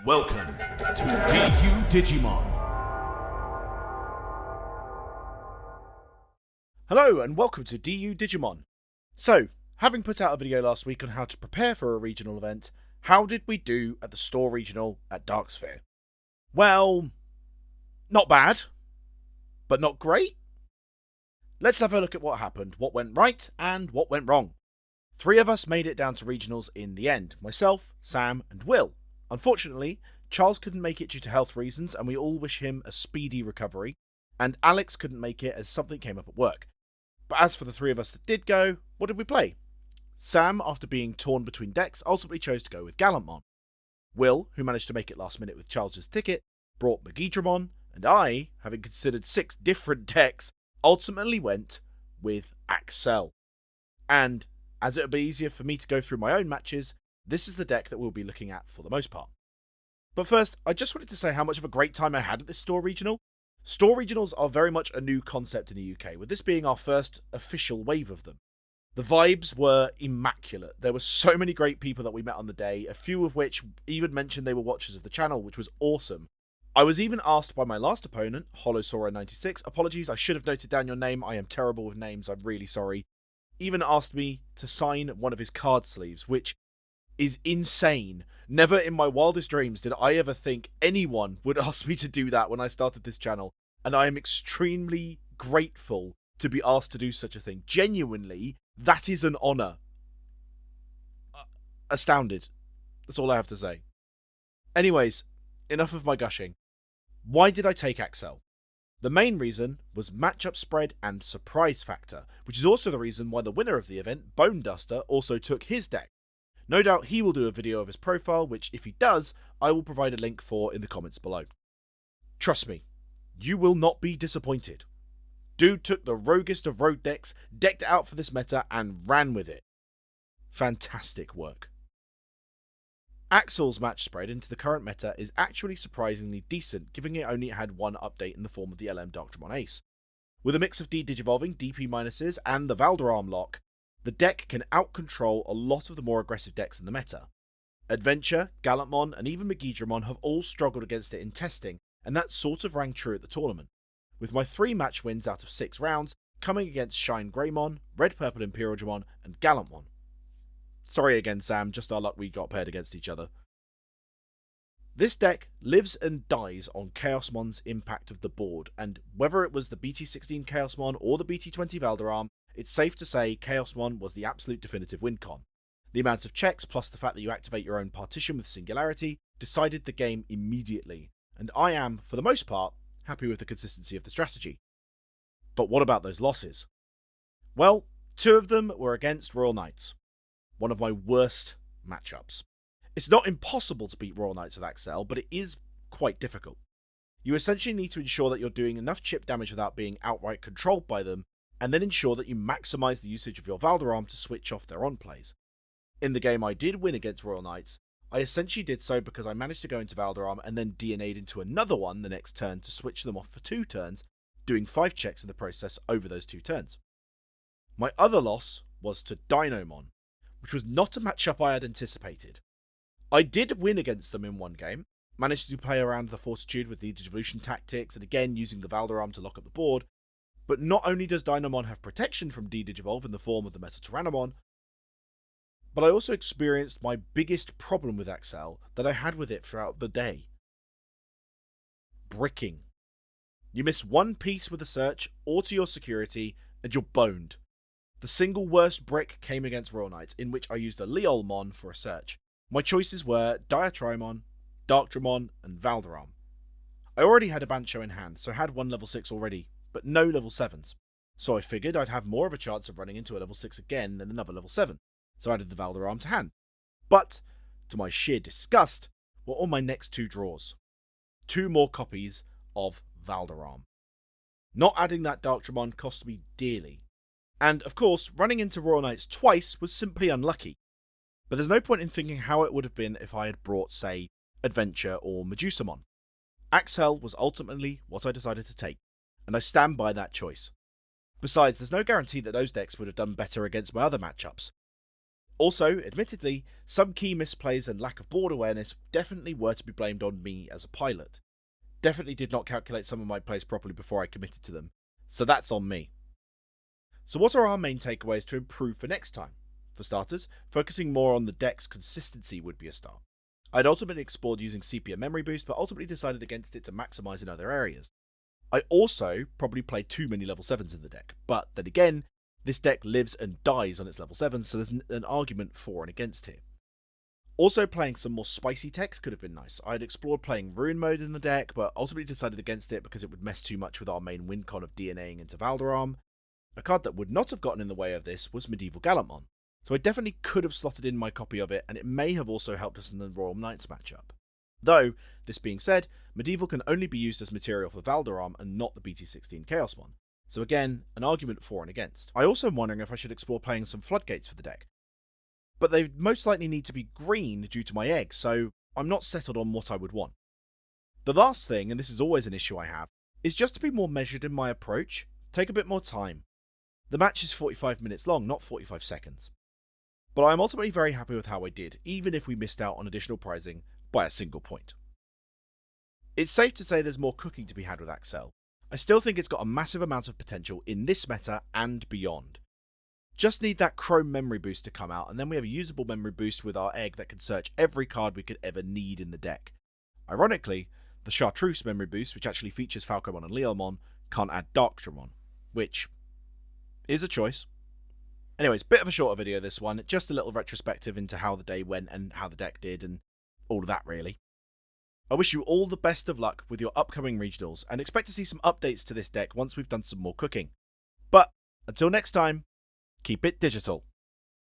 Welcome to Digimon. Hello and welcome to Digimon. So, having put out a video last week on how to prepare for a regional event, how did we do at the store regional at Darksphere? Well, not bad, but not great. Let's have a look at what happened, what went right and what went wrong. 3 of us made it down to regionals in the end, myself, Sam and Will. Unfortunately, Charles couldn't make it due to health reasons and we all wish him a speedy recovery, and Alex couldn't make it as something came up at work. But as for the 3 of us that did go, what did we play? Sam, after being torn between decks, ultimately chose to go with Gallantmon. Will, who managed to make it last minute with Charles's ticket, brought BT21, and I, having considered 6 different decks, ultimately went with Axel. And as it would be easier for me to go through my own matches, this is the deck that we'll be looking at for the most part. But first, I just wanted to say how much of a great time I had at this store regional. Store regionals are very much a new concept in the UK, with this being our first official wave of them. The vibes were immaculate. There were so many great people that we met on the day, a few of which even mentioned they were watchers of the channel, which was awesome. I was even asked by my last opponent, Holosora96, apologies, I should have noted down your name, I am terrible with names, I'm really sorry, even asked me to sign one of his card sleeves, which is insane. Never in my wildest dreams did I ever think anyone would ask me to do that when I started this channel, and I am extremely grateful to be asked to do such a thing. Genuinely, that is an honour. Astounded. That's all I have to say. Anyways, enough of my gushing. Why did I take Axel? The main reason was matchup spread and surprise factor, which is also the reason why the winner of the event, Bone Duster, also took his deck. No doubt he will do a video of his profile, which if he does, I will provide a link for in the comments below. Trust me, you will not be disappointed. Dude took the roguest of rogue decks, decked it out for this meta, and ran with it. Fantastic work. Axel's match spread into the current meta is actually surprisingly decent, given it only had one update in the form of the LM Digimon Ace. With a mix of D-Digivolving, DP minuses, and the Valderarm lock, the deck can out-control a lot of the more aggressive decks in the meta. Adventure, Gallantmon, and even Megidramon have all struggled against it in testing, and that sort of rang true at the tournament, with my 3 match wins out of 6 rounds coming against Shine Greymon, Red Purple Imperial Dramon, and Gallantmon. Sorry again, Sam, just our luck we got paired against each other. This deck lives and dies on Chaosmon's impact of the board, and whether it was the BT16 Chaosmon or the BT20 Valderarm, it's safe to say Chaosmon was the absolute definitive win con. The amount of checks, plus the fact that you activate your own partition with Singularity, decided the game immediately, and I am, for the most part, happy with the consistency of the strategy. But what about those losses? Well, 2 of them were against Royal Knights. One of my worst matchups. It's not impossible to beat Royal Knights with Axel, but it is quite difficult. You essentially need to ensure that you're doing enough chip damage without being outright controlled by them, and then ensure that you maximise the usage of your Valderarm to switch off their on-plays. In the game I did win against Royal Knights, I essentially did so because I managed to go into Valderarm and then DNA'd into another one the next turn to switch them off for 2 turns, doing 5 checks in the process over those 2 turns. My other loss was to Dinomon, which was not a matchup I had anticipated. I did win against them in one game, managed to play around the Fortitude with the Digivolution tactics and again using the Valderarm to lock up the board, but not only does Dinomon have protection from D-Digivolve in the form of the Meta Tyrannomon, but I also experienced my biggest problem with Axel that I had with it throughout the day. Bricking. You miss one piece with a search or to your security and you're boned. The single worst brick came against Royal Knights, in which I used a Leolmon for a search. My choices were Diatrimon, Darkdramon, and Valderarm. I already had a Bancho in hand, so I had one level 6 already, but no level 7s. So I figured I'd have more of a chance of running into a level 6 again than another level 7, so I added the Valderarm to hand. But, to my sheer disgust, were on my next 2 draws. 2 more copies of Valderarm. Not adding that Darkdramon cost me dearly. And, of course, running into Royal Knights twice was simply unlucky. But there's no point in thinking how it would have been if I had brought, say, Adventure or Medusamon. Axel was ultimately what I decided to take, and I stand by that choice. Besides, there's no guarantee that those decks would have done better against my other matchups. Also, admittedly, some key misplays and lack of board awareness definitely were to be blamed on me as a pilot. Definitely did not calculate some of my plays properly before I committed to them, so that's on me. So what are our main takeaways to improve for next time? For starters, focusing more on the deck's consistency would be a start. I'd ultimately explored using sepia memory boost, but ultimately decided against it to maximise in other areas. I also probably played too many level 7s in the deck, but then again, this deck lives and dies on its level 7, so there's an argument for and against here. Also, playing some more spicy techs could have been nice. I had explored playing Ruin mode in the deck, but ultimately decided against it because it would mess too much with our main win con of DNAing into Valderarm. A card that would not have gotten in the way of this was Medieval Gallantmon, so I definitely could have slotted in my copy of it, and it may have also helped us in the Royal Knights matchup. Though, this being said, Medieval can only be used as material for Valderarm and not the BT16 Chaosmon, so again, an argument for and against. I also am wondering if I should explore playing some Floodgates for the deck, but they most likely need to be green due to my eggs, so I'm not settled on what I would want. The last thing, and this is always an issue I have, is just to be more measured in my approach, take a bit more time. The match is 45 minutes long, not 45 seconds. But I am ultimately very happy with how I did, even if we missed out on additional prizing by a single point. It's safe to say there's more cooking to be had with Axel. I still think it's got a massive amount of potential in this meta and beyond. Just need that Chrome memory boost to come out, and then we have a usable memory boost with our egg that can search every card we could ever need in the deck. Ironically, the Chartreuse memory boost, which actually features Falcomon and Leomon, can't add Darktramon, which is a choice. Anyways, bit of a shorter video this one, just a little retrospective into how the day went and how the deck did and all of that really. I wish you all the best of luck with your upcoming regionals and expect to see some updates to this deck once we've done some more cooking. But until next time, keep it digital.